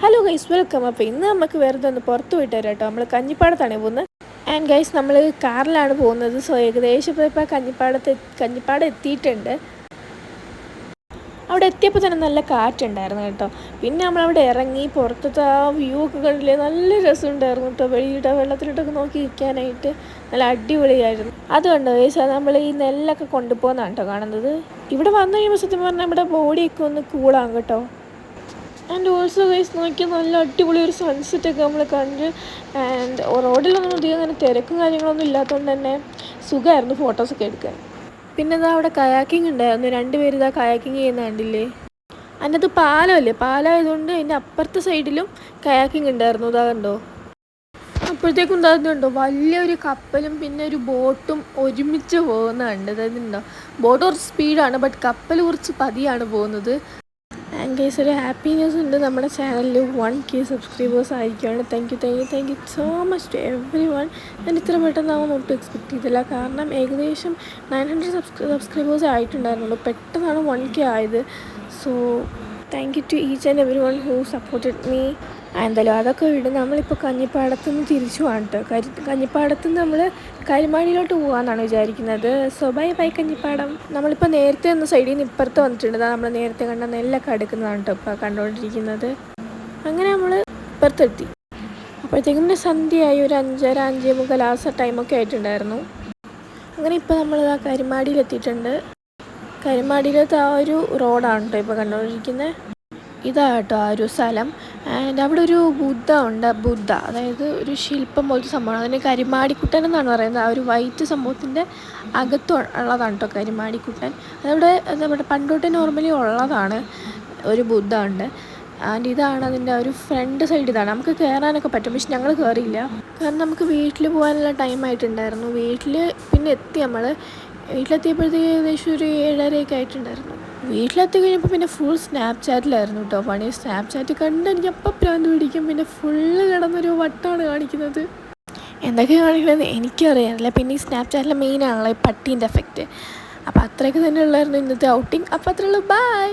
Hello guys, welcome. അപ്പോൾ ഇന്ന് നമുക്ക് വെറുതെ ഒന്ന് പുറത്ത് പോയിട്ട് വരാം കേട്ടോ. നമ്മൾ കഞ്ഞിപ്പാടത്താണ് പോകുന്നത്. ആൻഡ് ഗൈസ്, നമ്മൾ കാറിലാണ് പോകുന്നത്. സോ ഏകദേശം ഇപ്പോൾ കഞ്ഞിപ്പാട് എത്തിയിട്ടുണ്ട്. അവിടെ എത്തിയപ്പോൾ തന്നെ നല്ല കാറ്റുണ്ടായിരുന്നു കേട്ടോ. പിന്നെ നമ്മളവിടെ ഇറങ്ങി പുറത്തത്തെ ആ വ്യൂ ഒക്കെ കണ്ടില്ലേ, നല്ല രസമുണ്ടായിരുന്നു കേട്ടോ. വെള്ളത്തിലിട്ടൊക്കെ നോക്കി ഇരിക്കാനായിട്ട് നല്ല അടിപൊളിയായിരുന്നു. അതുകൊണ്ടോ ഗൈസ്, നമ്മൾ ഈ നെല്ലൊക്കെ കൊണ്ടുപോകുന്നതാണ് കേട്ടോ കാണുന്നത്. ഇവിടെ വന്നു കഴിയുമ്പോൾ സത്യം പറഞ്ഞാൽ നമ്മുടെ ബോഡിയൊക്കെ ഒന്ന് കൂളാകും കേട്ടോ. ആൻഡ് ഓൾസോ ഗൈസ്, നോക്കിയാൽ നല്ല അടിപൊളി ഒരു സൺസെറ്റൊക്കെ നമ്മൾ കണ്ട്. ആൻഡ് റോഡിലൊന്നും അധികം അങ്ങനെ തിരക്കും കാര്യങ്ങളൊന്നും ഇല്ലാത്തതുകൊണ്ട് തന്നെ സുഖമായിരുന്നു ഫോട്ടോസൊക്കെ എടുക്കാൻ. പിന്നെ ഇതാ അവിടെ കയാക്കിങ് ഉണ്ടായിരുന്നു. 2 പേര് ഇതാ കയാക്കിങ് ചെയ്യുന്ന കണ്ടില്ലേ. അതിനകത്ത് പാലമല്ലേ, പാലമായതുകൊണ്ട് അതിൻ്റെ അപ്പുറത്തെ സൈഡിലും കയാക്കിങ് ഉണ്ടായിരുന്നു. ഇതാ കണ്ടോ. അപ്പോഴത്തേക്കും ഉണ്ടാകുന്നുണ്ടോ വലിയൊരു കപ്പലും പിന്നെ ഒരു ബോട്ടും ഒരുമിച്ച് പോകുന്നുണ്ട്. അതായത് ഉണ്ടോ, ബോട്ട് കുറച്ച് സ്പീഡാണ്, ബട്ട് കപ്പൽ കുറച്ച് പതിയാണ് പോകുന്നത്. ആൻഡ് ഗൈസ്, ഒരു ഹാപ്പി ന്യൂസ് ഉണ്ട്. നമ്മുടെ ചാനലിൽ 1K സബ്സ്ക്രൈബേഴ്സ് ആയിരിക്കുകയാണ്. Thank you so much to everyone. ഞാൻ ഇത്ര പെട്ടെന്നാവുമെന്ന് ഒട്ടും എക്സ്പെക്ട് ചെയ്തില്ല. കാരണം ഏകദേശം 900 സബ്സ്ക്രൈബേഴ്സ് ആയിട്ടുണ്ടായിരുന്നുള്ളൂ. പെട്ടെന്നാണ് 1K ആയത്. So thank you to each and everyone who supported me. എന്തായാലും അതൊക്കെ വിട്, നമ്മളിപ്പോൾ കഞ്ഞിപ്പാടത്ത് നിന്ന് തിരിച്ചു പോകാൻ കേട്ടോ. കഞ്ഞിപ്പാടത്ത് നിന്ന് നമ്മൾ കരിമാടിയിലോട്ട് പോകാമെന്നാണ് വിചാരിക്കുന്നത്. So bye bye Kanjippadam. നമ്മളിപ്പോൾ നേരത്തെ ഒന്ന് സൈഡിൽ നിന്ന് ഇപ്പുറത്ത് വന്നിട്ടുണ്ട്. നമ്മൾ നേരത്തെ കണ്ട നെല്ലൊക്കെ അടുക്കുന്നതാണ് കേട്ടോ ഇപ്പോൾ കണ്ടുകൊണ്ടിരിക്കുന്നത്. അങ്ങനെ നമ്മൾ ഇപ്പുറത്തെത്തി. അപ്പോഴത്തേക്കും സന്ധ്യയായി, ഒരു 5:30 5:45 ആ ടൈമൊക്കെ ആയിട്ടുണ്ടായിരുന്നു. അങ്ങനെ ഇപ്പോൾ നമ്മളിതാ കരിമാടിയിലെത്തിയിട്ടുണ്ട്. കരിമാടിയിലത്തെ ആ ഒരു റോഡാണ് കേട്ടോ ഇപ്പോൾ കണ്ടുകൊണ്ടിരിക്കുന്നത്. ഇതാട്ടോ ആ ഒരു സ്ഥലം. ആൻഡ് അവിടെ ഒരു ബുദ്ധ അതായത് ഒരു ശില്പം പോലത്തെ സംഭവമാണ്. അതിന് കരിമാടിക്കുട്ടൻ എന്നാണ് പറയുന്നത്. ആ ഒരു വൈറ്റ് സംഭവത്തിൻ്റെ അകത്ത് ഉള്ളതാണ് കേട്ടോ കരിമാടിക്കുട്ടൻ. നമ്മുടെ പണ്ടോട്ട് നോർമലി ഉള്ളതാണ്. ഒരു ബുദ്ധ ഉണ്ട്. ആൻഡ് ഇതാണ് അതിൻ്റെ ഒരു ഫ്രണ്ട് സൈഡ്. ഇതാണ് നമുക്ക് കയറാനൊക്കെ പറ്റും, പക്ഷെ ഞങ്ങൾ കയറിയില്ല. കാരണം നമുക്ക് വീട്ടിൽ പോകാനുള്ള ടൈമായിട്ടുണ്ടായിരുന്നു. പിന്നെ എത്തി. വീട്ടിലെത്തിയപ്പോഴത്തേക്ക് ഏകദേശം ഒരു 7:30 ആയിട്ടുണ്ടായിരുന്നു. വീട്ടിലെത്തി കഴിഞ്ഞപ്പോൾ പിന്നെ ഫുൾ സ്നാപ്ചാറ്റിലായിരുന്നു കേട്ടോ പണി. സ്നാപ്ചാറ്റ് കണ്ട് എനിക്ക് അപ്പം പ്രാന്ത് പിടിക്കും. പിന്നെ ഫുള്ള് കിടന്നൊരു വട്ടമാണ് കാണിക്കുന്നത്. എന്തൊക്കെയാണ് കാണിക്കുന്നത് എനിക്കറിയാറില്ല. പിന്നെ ഈ സ്നാപ്ചാറ്റിലെ മെയിനാണല്ലോ ഈ പട്ടീൻ്റെ എഫക്റ്റ്. അപ്പോൾ അത്രയൊക്കെ തന്നെ ഉള്ളായിരുന്നു ഇന്നത്തെ ഔട്ടിങ്. അപ്പോൾ അത്രയുള്ളൂ. ബൈ.